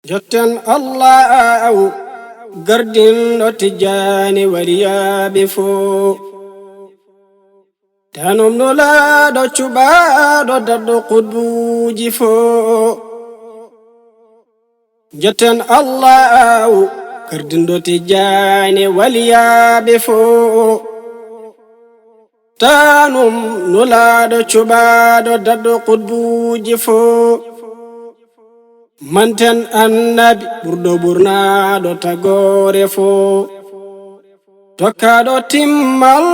jotten Allah gardinɗo Tijjani waliyaɓe fo tanum nulaɗo cuɓaɗo dadɗo qutbuji fo jotten Allah gardinɗo Tijjani waliyaɓe fo tanum nulaɗo cuɓaɗo dadɗo qutbuji fo manten annabi ɓurɗo ɓurnaɗo tagore fo tokkaɗo timmal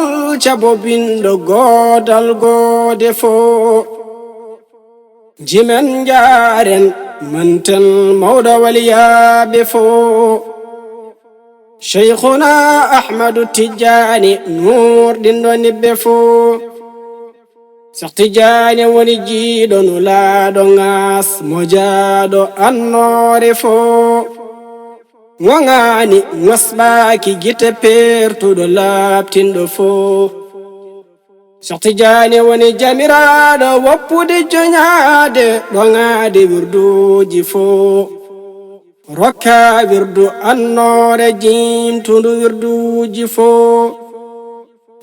cabo binɗo godal gode fo jimen jaren manten mawɗo waliyaɓe fo Sheikhuna Ahmadu Tijjani nurɗinɗo nibbe fo Cheikh Tijjani woni jiiɗo nulaɗo ngas mojaɗo annore fo ngani ngasɓaki gite pertuɗo labtinɗo fo Cheikh Tijjani woni jamiraɗo woppude joñade ɗoŋade wirduji fo rokka wirdu annore jimtudu wirduji fo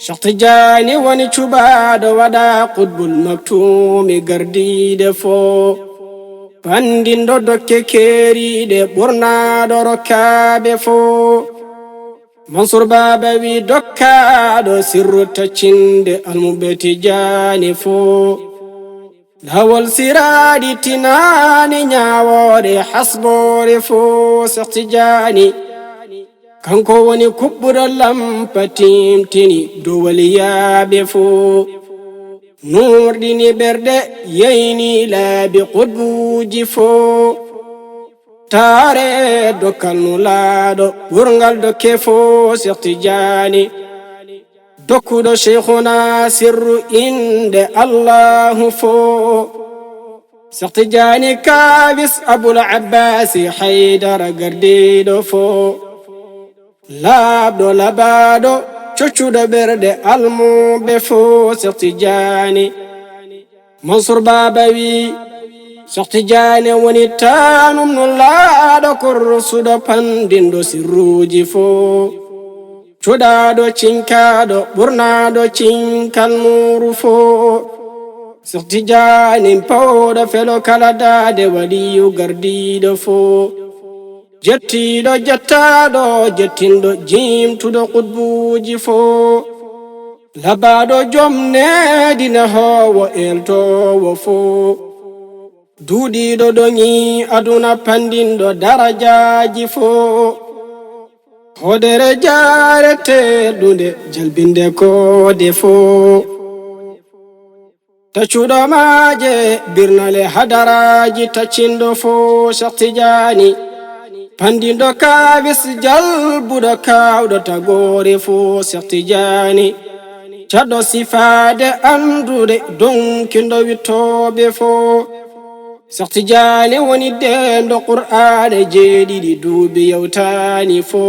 Cheikh Tijjani woni cuɓaɗo waɗa qutbul maktumi gardide fo pandinɗo dokke keriɗe ɓurnaɗo rokkaɓe fo Mansur Baba wi dokkaɗo sirru taccinde almuɓe Tijjani fo lawol siraɗi tinani ñawore hasbore fo Cheikh Tijjani kanko woni kuɓɓuɗo lampa timtini dow waliyaɓe fo nurɗini ɓerɗe yeyni laabi qutbuji fo taare dokkal nulaɗo ɓurgal dokke fo Cheikh Tijjani dokkuɗo Sheikhuna sirru inde Allahu fo Cheikh Tijjani kawis Abul Abbasi Haydara gardiɗo fo labɗo labaɗo coccuɗo ɓerɗe almuɓe fo Cheikh Tijjani Mansur Baba wi Cheikh Tijjani woni tanum nulaɗo korsuɗo pandinɗo sirruji fo cuɗaɗo cinkaɗo ɓurnaɗo cinkal nuru fo Cheikh Tijjani pawɗo felo kala dade waliyu gardiɗo fo jettiɗo jettaɗo jettinɗo jimtuɗo qutbuji fo labaɗo jomnedina howo eltowo fo duuɗiɗo ɗoŋi aduna pandinɗo darajaji fo hodere jareteɗude jalbinde kode fo taccuɗo maje birnale hadaraji taccinɗo fo Cheikh Tijjani pandinɗo kawis jalbuɗo kawɗo tagore fo Cheikh Tijjani caɗɗo sifade andude donkindo wittoɓe fo Cheikh Tijjani woni denɗo Qur'ane jeeɗiɗi duuɓi yewtani fo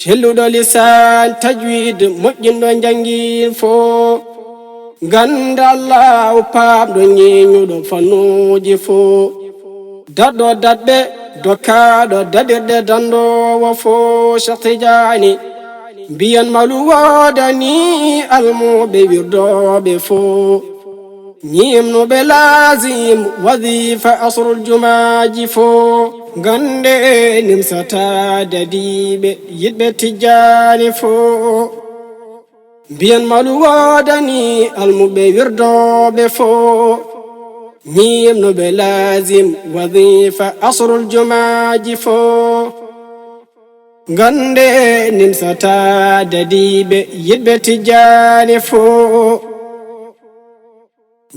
celluɗo lisan tajwid moƴƴinɗo jangin fo ganda Allah pamɗo ñeñuɗo fannuji fo daɗɗo daɗɓe dokkaɗo daɗirɗe dandowo fo Cheikh Tijjani mbiyan malu wodani almuɓe wirdoɓe fo ñimnuɓe lazim wadifa asrul jumaji fo gande nimsata dadiɓe yiɗɓe Tijjani fo mbiyan malu wodani almuɓe wirdoɓe fo ñimnuɓe lazim wadifa asrul jumaji fo gande nimsata dadiɓe yiɗɓe Tijjani fo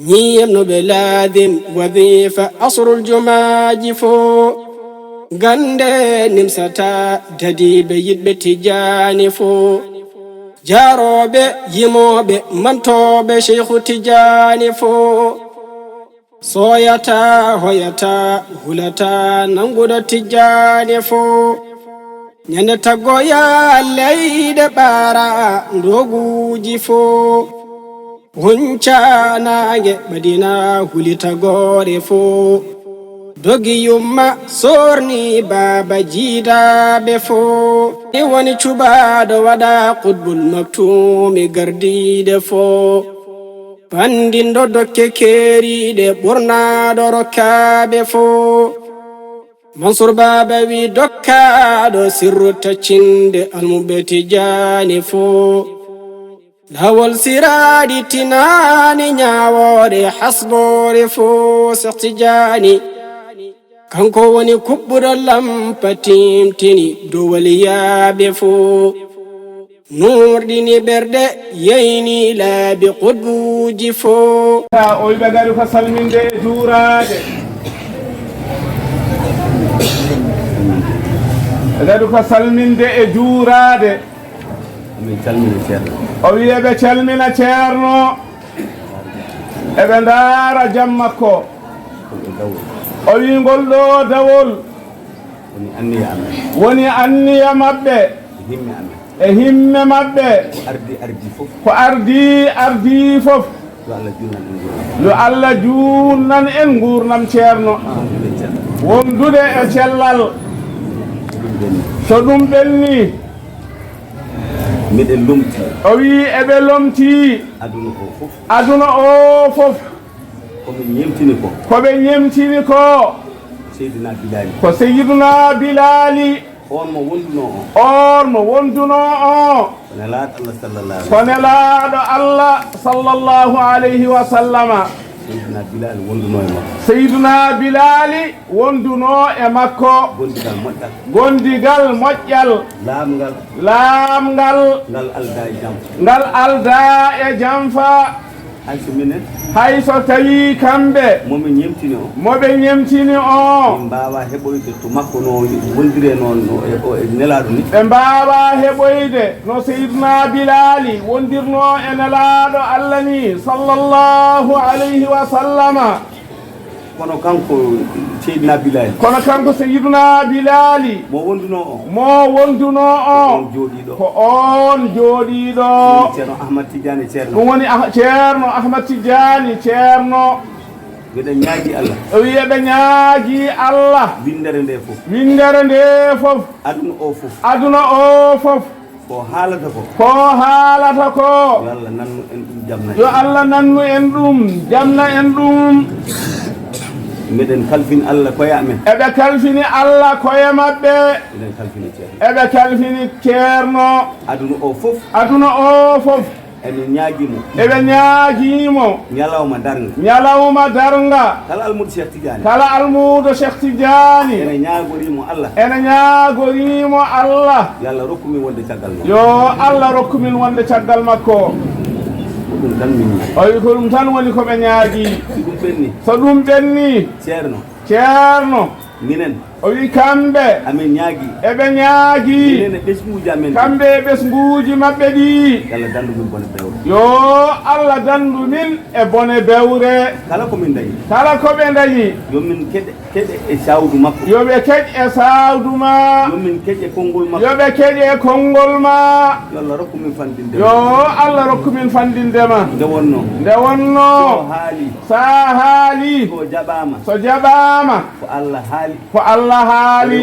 ñimnuɓe lazim wadifa asrul jumaji fo gande nimsata dadiɓe yiɗɓe Tijjani fo jaroɓe yimoɓe mantoɓe Sheikhu Tijjani fo soyata hoyata hulata nanguɗo Tijjani fo ñande taggoya leyɗe ɓara ndoguji fo huncanage ɓadina hulita gore fo dogi yumma sorni baba jiidaɓe fo ni woni cubaɗo waɗa qutbul maktumi gardide fo bandindo dokke keeriɗe ɓurnaɗo rokkaɓe fo Mansur baba wi dokkaɗo sirru taccinde almuɓe Tijani fo lawol siraɗi tinani ñawore hasbore fo Cheikh Tijani kanko woni kuɓɓuɗo lampa timtini dow waliyaɓe fo nurɗini ɓerɗe yeyni laabi qutbuji fo o wiɓe gari ko salminde e juurade gari ko salminde e juurade o wi eɓe calmina ceerno eɓe ndaara jam makko o wi ngol ɗo dawol woni anniya maɓɓe e himme maɓɓe ko ardi fof yo Allah junnan en gurnam ceerno wondude e cellal so ɗum ɓenni miɗen lomti o wi eɓe lomti aduna o fof koɓe ñemtini ko ko Seydina Bilali on mo wonduno o ko nelaaɗo Allah sallallahu alayhi wa sallama Seydina Bilali wonduno e makko gondigal moƴƴal laamgal ngal alda e jamfa hay so tawi kamɓe moɓe ñemtini o mbawa heɓoyde to makko no wondire noon e nelaɗo ni ɓe mbawa heɓoyde no Seydina Bilali wondirno e nelaɗo Allah ni sallallahu alayhi wa sallama kono kanko Seydina Bilali Seydina Bilali mo wonduno o ko on jooɗiɗo ceerno Ahmad Tidiane ceerno ɗum woni ceerno Ahmad Tidiane ceerno mbiɗa ñaagui Allah o wi eɓe ñaagui Allah windere nde fof aduna o fof ko haalata ko yo Allah nannu en ɗum jamna en ɗum meɗen kalfini Allah koye amen eɓe kalfini Allah koye maɓɓe eɓe kalfini ceerno aduna o fof eɓe ñaaguimo ñalawma darga kala almudo Cheikh Tidiane ene ñaagorimo Allah yo Allah rokkumin wonde caggal makko o wi ko ɗum tan woni koɓe ñaagui so ɗum ɓenni ceerno minen o wi kamɓe eɓe ñaagui kamɓe e ɓesguji maɓɓe ɗi yo Allah dandu min e bone bewre kala koɓe dañi yomin keƴe e sawdu makko yoɓe keƴ e sawdu ma yomin keƴe konngol makko yoɓe keƴe konngol ma yo Allah rokkumin fandindema nde wonno sa haali so jaɓama ko Allah haali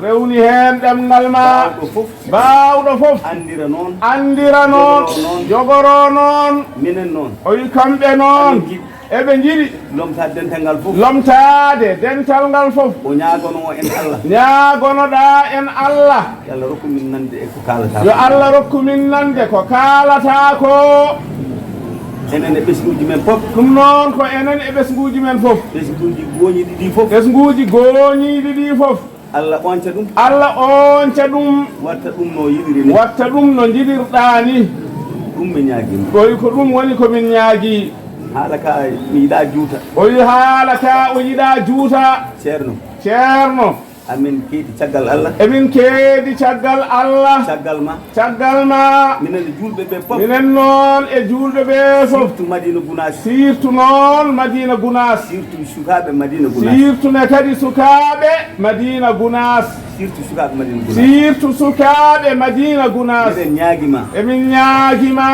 rewni hen ɗemgal ma bawɗo fof andira noon jogoro noon o wi kamɓe noon eɓe jiɗi lomtade dental ngal fof o ñagonoɗa en Allah yo Allah rokkumin nande ko kalata ko enen e ɓesguji men fof ɗum noon ko enen e ɓesguji men fof ɓesguji goñiɗi ɗi fof Allah onca ɗum watta ɗum no jiɗirɗa ni ɗum mi ñaagui oyi ko ɗum woni komin ñaagui haala ka mi yiɗa juuta o yiɗa juuta ceerno amin keedi caggal Allah caggal ma minen e julɓe ɓe fof minen noon e julɓe ɓe fof sirtu noon Madina Gounass sirtu sukaɓe Madina Gounass sirtune kadi sukaɓe Madina Gounass surtout sukaaɓe madina gunas emin ñaagima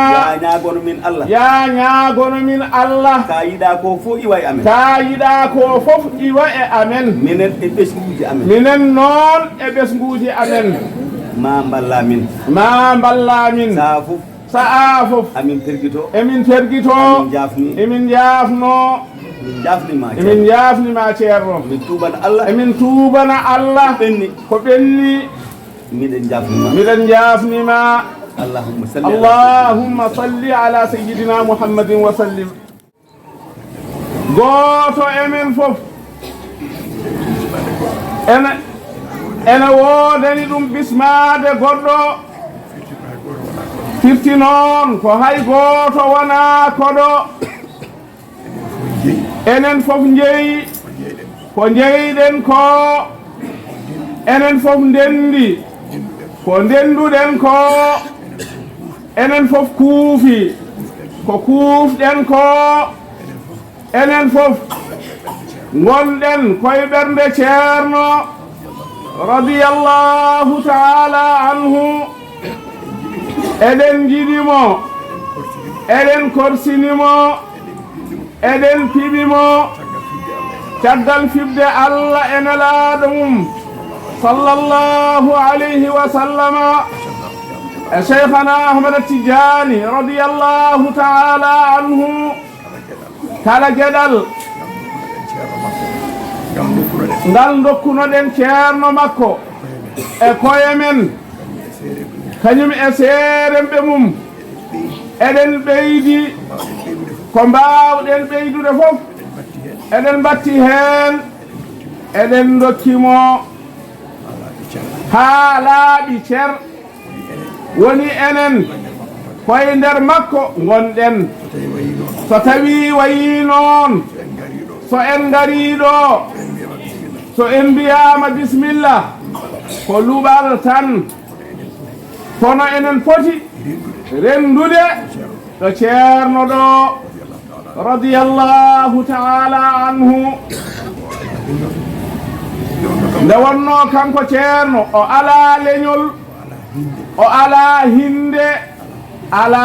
ya ñaagono min allah ka yiɗa ko fof iwa e amen ka yiɗa ko fof iwa e amen minen e ɓesguji amen minen noon e ɓesguji amen ma balla min saa fof amin perguito emin emin jaafno emin jaafnima ceerno emin tuubana allah ko ɓenni miɗen jaafnima allahumma salli ala sayyidina muhammadin wa sallim gooto emen fof ene woodani ɗum bismade goɗɗo firti noon ko hay gooto wona koɗo enen fof jeeyi ko jeyɗen ko enen fof ndendi ko ndenduɗen ko enen fof kuufi ko kuufɗen ko enen fof gonɗen koye ɓernde ceerno radiyallahu taala anhu eɗen jiɗimo eɗen korsinimo eɗen piɓimo caggal fibde allah e nelaaɗo mum sallallahu alayhi wa sallama e cheikhana ahmada tidiani radiyallahu taala anhu kala gueɗal ngal dokkunoɗen ceerno makko e koye men kañum e seeremɓe mum eɗen ɓeydi ko mbawɗen ɓeydude fof eɗen batti heen eɗen dokkimo haa laaɓi cer woni enen koye nder makko gonɗen so tawi wayi noon so en ngariɗo so en mbiyama bisimilla ko luɓal tan kono enen poti rendude ɗo ceerno ɗo radiyallahu taala anhu nde wonno kanko ceerno o ala leñol o ala hinde ala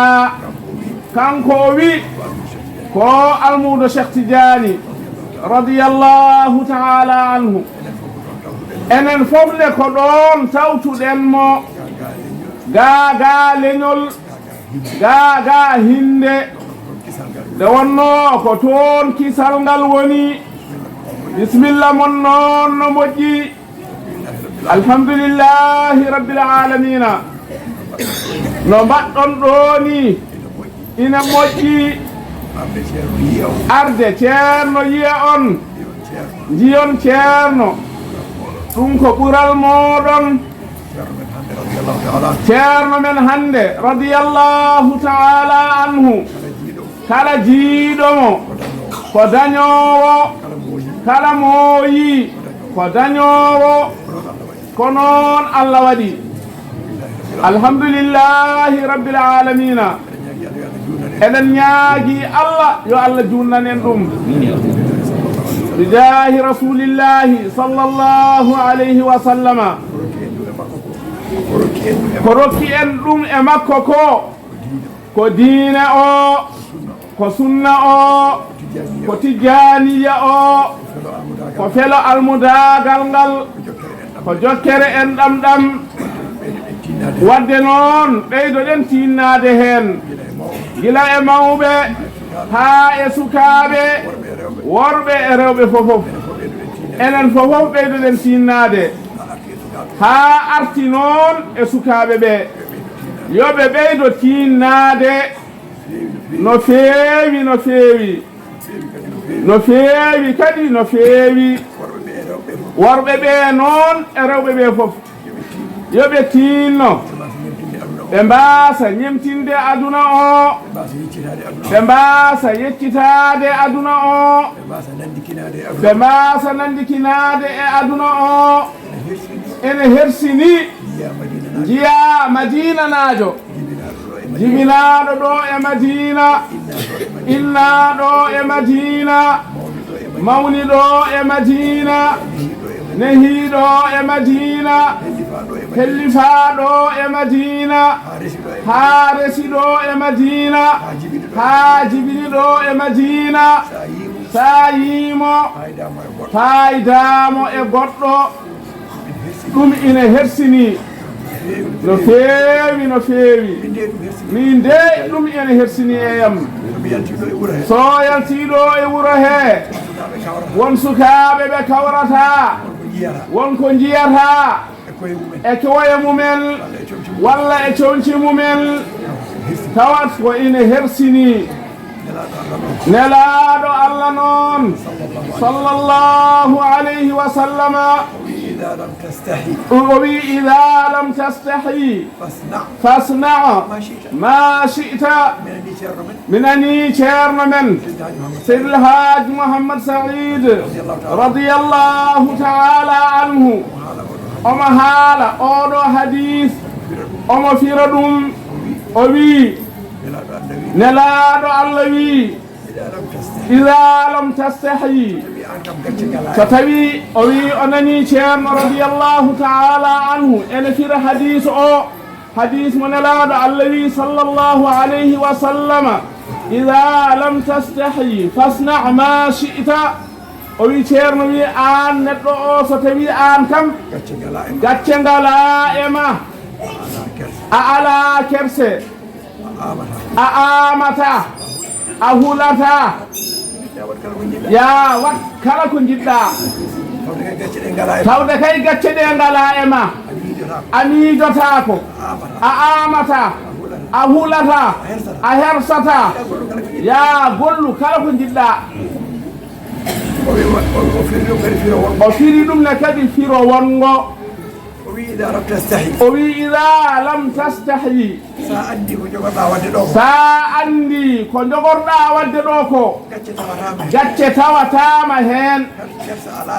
kanko o wi ko almudo Cheikh Tidiani radiyallahu taala anhu enen fof le ko ɗon tawtuɗen mo ga leñol ga hinde nde wonno ko toon kisal ngal woni bisimilla mon noon no moƴƴi alhamdulillahi rabbil alamina no mbaɗɗon ɗo ni ina moƴƴi arde ceerno yiya on jiyon ceerno ɗum ko ɓural moɗon ceerno men hande radiyallahu taala anhu kala jiiɗomo ko dañowo kala mooyi ko dañowo ko noon Allah waɗi alhamdulillahi rabbil alamina eɗen ñaagi Allah yo Allah junnanen ɗum bijahi rasulillahi sallallahu alayhi wa sallama ko rokki en ɗum e makko ko diine o ko sunna o ko tijaniya o ko felo almudagal ngal ko jokkere en ɗamɗam wadde noon ɓeydoɗen tinnade hen gila e mawɓe haa e sukaaɓe worɓe e rewɓe fofof enen fofof ɓeydoɗen tinnade haa arti noon e sukaaɓe ɓe yoɓe ɓeydo tinnade no feewi no feewi no feewi kadi no feewi worɓe ɓe noon e rewɓe ɓe fof yoɓe tinno ɓe mbaasa ñemtinde aduna o ɓe mbaasa yeccitade aduna o ɓe mbaasa nandikinade e aduna o ene hersini jiya madina naajo jibinaɗo ɗo e madina innaɗo e madina mawniɗo e madina nehiiɗo e madina hellifaɗo e madina haa resiɗo e madina haa jibiniɗo e madina sa yiimo faydamo e goɗɗo ɗum ina hersini no feewi no feewi min de ɗum ina hersini e yam so yaltiɗo e wuro he won sukaɓe ɓe kawrata wonko jiyata e koye mumen walla e conci mumen tawat ko ina hersini nelaɗo Allah noon sallallahu alayhi wa sallama o wi ida lam tastahi fasna ma shi'ta minani ceerno men Seydi El Hadji Mouhammad Saïd radiyallahu ta'ala anhu omo haala oɗo hadis omo fira ɗum o wi nelaɗo Allah wi ida lam tastahi so tawi o wi o nani ceerno radiyallahu ta'ala anhu ene fira hadis o hadis mo nelaɗo Allah wi sallallahu alayhi wa sallama ida lam tastahi fasna ma shi'ta o wi ceerno wi an neɗɗo o so tawi an kam gacce ngala e ma a ala kerse a amata a hulata ya wat kala ko jiɗɗa tawde kay gacce ɗe ngala e ma a miijotako a amata a hulata a hersata ya gollu kala ko jiɗɗa o firi ɗum ne kadi firo wongo o wi ida lam tastahi sa andi ko jogorɗa wadde ɗo ko gacce tawatama hen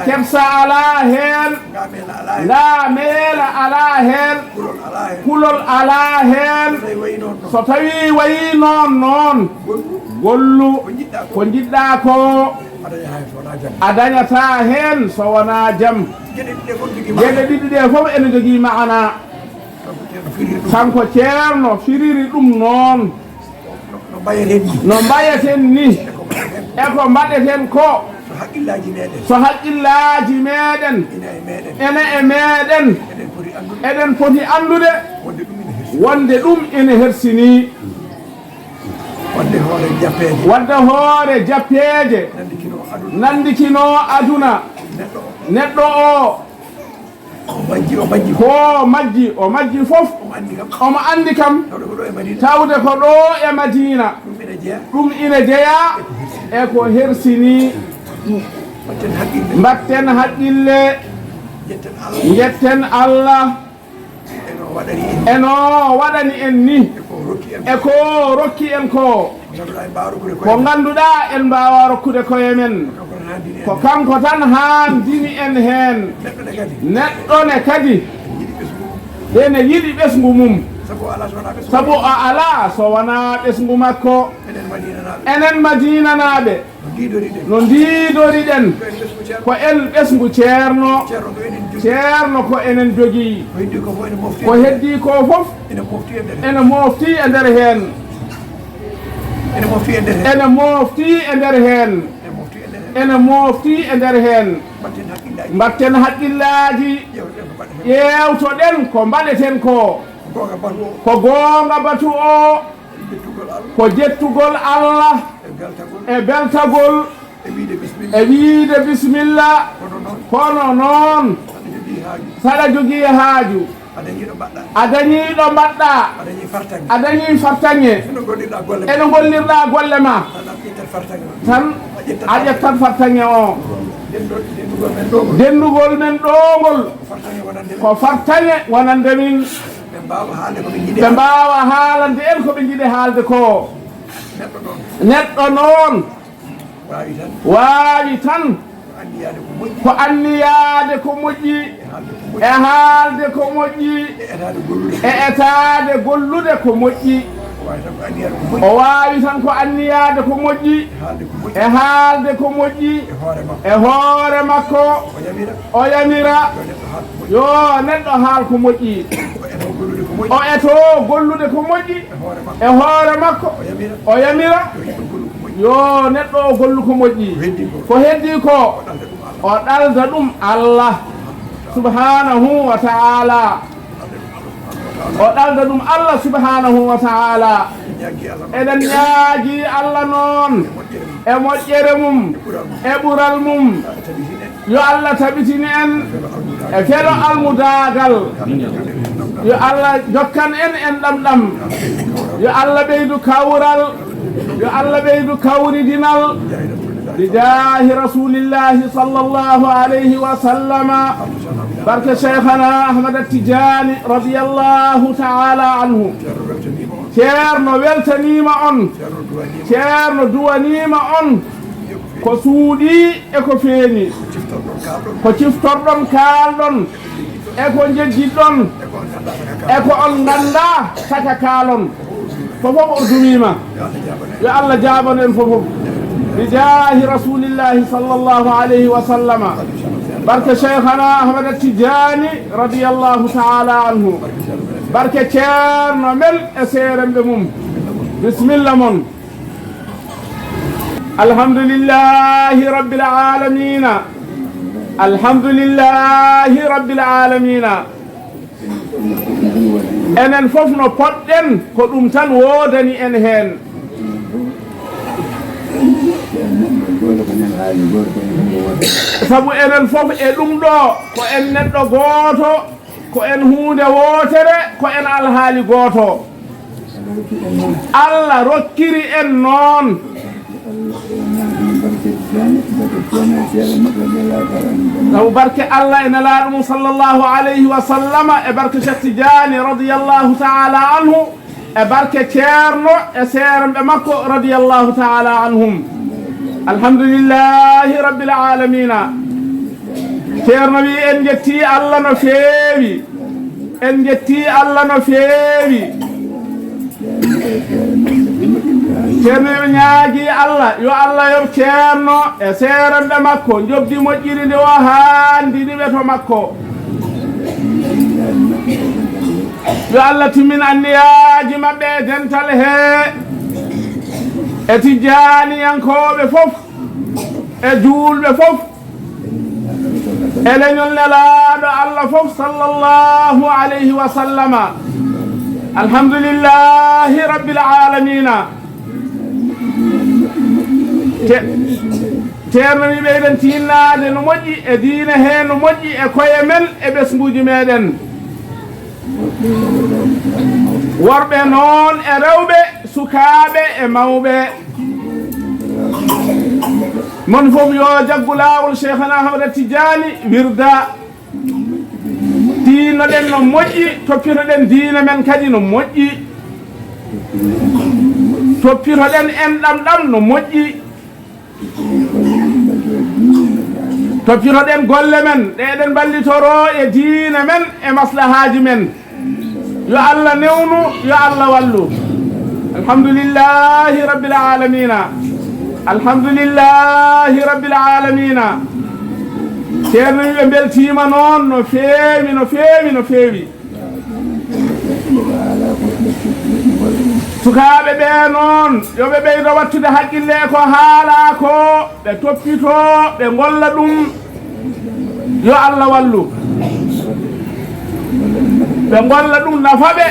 kersa ala hen ngamela ala hen kulol ala hen so tawi wayi noon gollu ko jiɗɗa ko a dañata hen so wona jam geɗe ɗiɗi ɗe fof ene jogii maana kanko ceerno firiri ɗum noon no mbayeten ni e ko mbaɗeten ko so haqqillaji meɗen ene e meɗen eɗen poti andude wonde ɗum ene hersini wadde hoore jappeje nandikino aduna neɗɗo o majji fof omo andi kam tawde ko ɗo e madina ɗum ina jeeya e ko hersini mbatten haqqille jetten Allah eno waɗani en ni e ko rokki en ko ganduɗa en mbawa rokkude koye men ko kanko tan haandini en hen neɗɗo ne kadi ene yiɗi ɓesgu mum sabu o ala so wona ɓesgu makko enen madinanaɓe no ndiidoriɗen ko en ɓesgu ceerno ko enen jogii ko heddi ko fof ene mofti e nder hen ene mofti e nder hen ene mofti e nder hen mbatten haqqillaji ƴewtoɗen ko mbaɗeten ko goonga batu o ko jettugol Allah e beltagol e wiide bisimilla kono noon saɗa jogii haaju a dañii ɗo mbaɗɗa a dañii fartaŋe ene gollirɗa golle ma tan a ƴettat fartaŋe o dendugol men ɗongol ko fartaŋe wonande min ɓe mbawa haalande en ko ɓe jiɗi haalde ko neɗɗo noon waawi tan ko anniyaade ko moƴƴi e haalde ko moƴƴi e etaade gollude ko moƴƴi o waawi tan ko anniyaade ko moƴƴi e haalde ko moƴƴi e hoore makko o yamira yo neɗɗo haal ko moƴƴi o eto gollude ko moƴƴi e hoore makko o yamira yo neɗɗo o gollu ko moƴƴi ko heddi ko o ɗalda ɗum Allah subhanahu wa ta'ala o ɗalda ɗum Allah subhanahu wa ta'ala eɗen ñaagi Allah noon e moƴƴere mum e ɓural mum yo Allah tabitini en e felo almudagal yo Allah jokkan en ɗamɗam yo Allah ɓeydu kawral yo Allah ɓeydu kawridinal بجاه رسول الله صلى الله عليه وسلم بركة شيخنا أحمد التجاني رضي الله تعالى عنه ceerno weltanima on ceerno duwanima on ko suuɗi e ko feeñi ko ciftorɗon kaalɗon e ko jejjiɗɗon e ko on ganda saka kaalon fofof o dumima yo Allah jabano en fofof بجاه رسول الله صلى الله عليه وسلم بركة شيخنا أحمد التجاني رضي الله تعالى عنه بركة كيرنا مل أسيرا بمم بسم الله من الحمد لله رب العالمين الحمد لله رب العالمين enen fof no poɗɗen ko ɗum tan wodani en hen sabu enen fof e ɗum ɗo ko en neɗɗo gooto ko en huunde wootere ko en alhaali gooto Allah rokkiri en noon sabu barke Allah e nelaaɗo mum sallllahu alayhi wa sallama e barke Cheikh Tidiane radiyallahu ta'ala anhu e barke ceerno e seeremɓe makko radiyallahu ta'ala anhum alhamdulillahi rabbil alamina ceerno wi en jetti Allah no feewi en jetti Allah no feewi ceerno wi ñaagi Allah yo Allah yoɓ ceerno e seeremɓe makko jobdi moƴƴiri nde o haandiniɓe to makko yo Allah timmin anniyaji maɓɓe e dental he e tijaniyankoɓe fof e juulɓe fof e leñol nelaɗo Allah fof sallallahu alayhi wa sallama alhamdulillahi rabbil alamina ceerno wi ɓeyɗen tinnade no moƴƴi e diine he no moƴƴi e koye men e ɓesguji meɗen worɓe noon e rewɓe sukaaɓe e mawɓe mon fof yo jaggu laawol cheikhana Ahmad Tidiane wirda diinoɗen no moƴƴi toppitoɗen diina men kadi no moƴƴi toppitoɗen en ɗamɗam no moƴƴi toppitoɗen golle men ɗeɗen ballitoro e diina men e maslahaji men yo Allah newnu yo Allah wallu alhamdulillahi rabbil alamina alhamdulillahi rabbil alamina ceerno wi ɓe beltima noon no feewi no feewi no feewi sukaaɓe ɓe noon yoɓe ɓeydo wattude haqqille ko haala ko ɓe toppito ɓe golla ɗum yo Allah wallu ɓe golla ɗum nafaɓe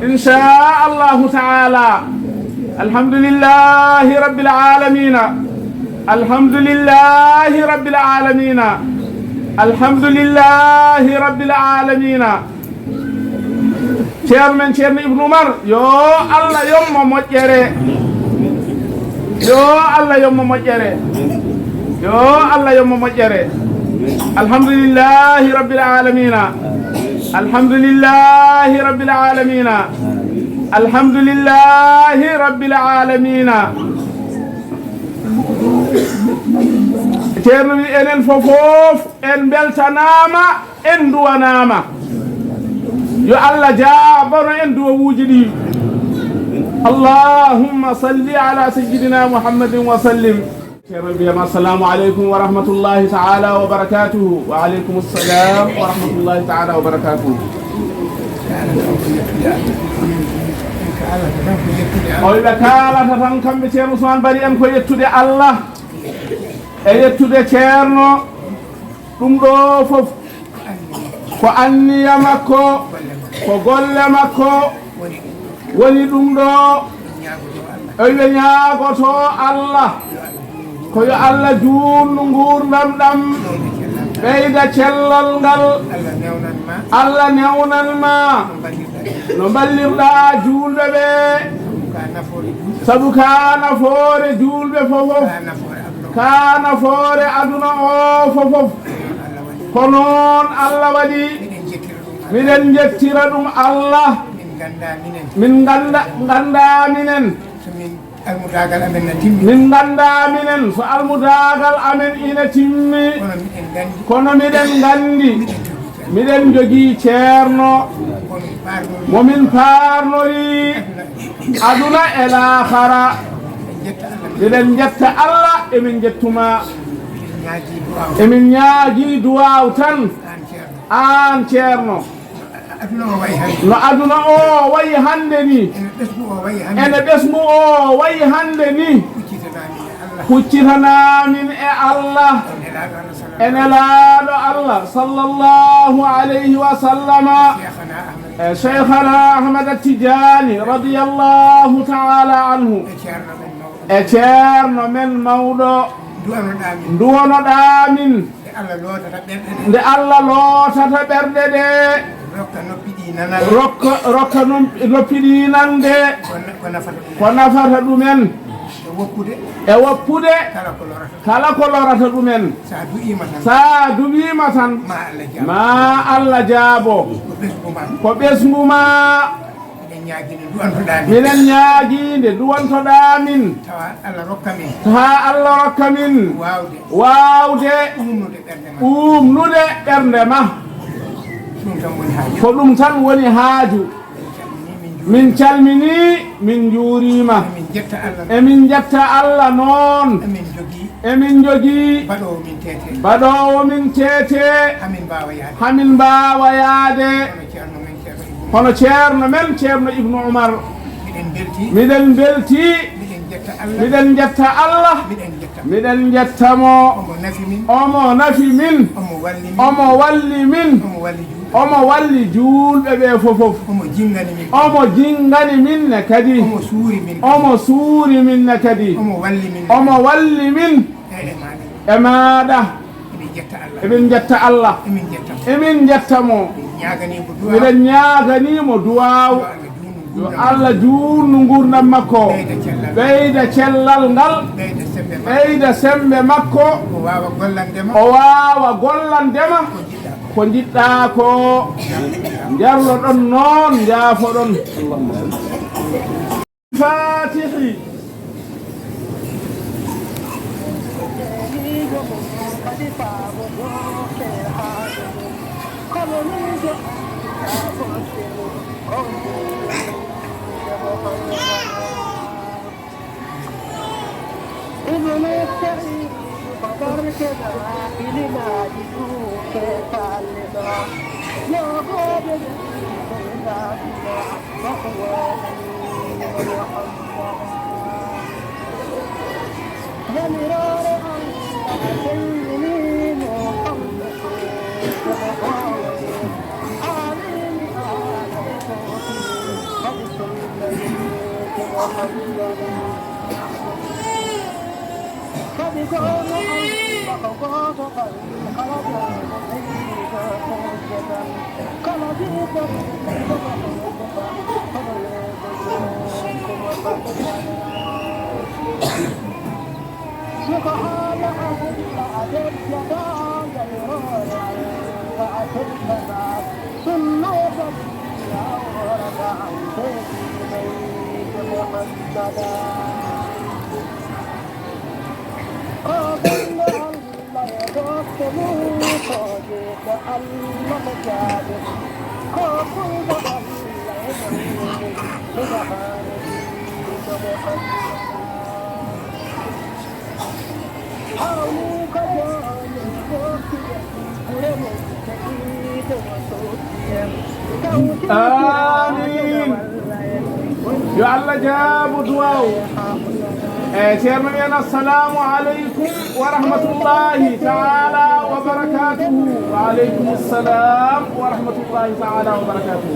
inchallahu taala alhamdulillahi rabbil alamina alhamdulillahi rabbil alamina alhamdulillahi rabbil alamina ceerno men ceerno Ibnu Umar yo Allah yommo moƴƴere yo Allah yommo moƴƴere yo Allah yommo moƴƴere alhamdulillahi rabbil alamina alhamdulillahi rabbil alamina alhamdulillahi rabbil alamina ceerno wi enen fofof en beltanama en duwanama yo Allah jaabano en duwawuji ɗi اللهم صل على سيدنا محمد وسلم. السلام عليكم ورحمة الله تعالى وبركاته. وعليكم السلام ورحمة الله تعالى وبركاته. وإذا كانت تنكم بشير عثمان بري أن كو يتودي الله e yettude ceerno ɗum ɗo fof ko anniya makko ko golle makko woni ɗum ɗo o wi ñaagoto Allah ko yo Allah juutnu nguurdam ɗam ɓeyda cellal ngal Allah newnanma no ballirɗa juulɓe ɓe sabu ka nafoore juulɓe fofof ka nafoore aduna o fofof ko noon Allah waɗi miɗen jettira ɗum Allah min ganda minen min ganda minen so almudagal amen ina timmi kono miɗen gandi miɗen jogii ceerno momin paarnori aduna e laakhara miɗen jetta Allah emin jettuma emin ñaagi duwaw tan an ceerno no aduna o wayi hande ni ene ɓesmu o wayi hande ni huccitanamin e Allah ene laaɗo Allah sallallahu alayhi wa sallama e cheikhana Ahmad Tidiani radiyallahu ta'ala anhu e ceerno men mawɗo duwanoɗamin nde Allah lootata ɓerɗe ɗe rokka noppi ɗi nande ko nafata ɗumen e woppude kala ko lorata ɗumen sa duɓima tan ma Allah jaabo ko ɓesguma minen ñaaginde duwantoɗamin tawa Allah rokka min wawde umnude ɓernde ma ko ɗum tan woni haaju min calmini min juurima emin jetta Allah noon emin jogii baɗowo min tete hamin mbawa yaade hono ceerno men ceerno Ibnu Umar miɗen belti miɗen jetta Allah miɗen jettamo omo nafi min omo walli min omo walli juulɓe ɓe fofof omo jingani minne kadi omo suuri minne kadi omo walli min e maɗa emin jetta Allah emin jettamo miɗen ñaaganimo duwaw yo Allah juurnu ngurdam makko ɓeyda cellal ngal ɓeyda sembe makko o wawa gollandema ko jiɗɗa ko jarloɗon noon jaafoɗon fatihi ابن السعيد فبرك دواخل ناجدوك تعلمها يا غابر فإناتنا وقوانين وحمدها ومرار سيدين محمد ومقاومين آمين آمين محمد آمين يا الله جاب دواو شيرنا السلام عليكم ورحمة الله تعالى وبركاته. وعليكم السلام ورحمة الله تعالى وبركاته.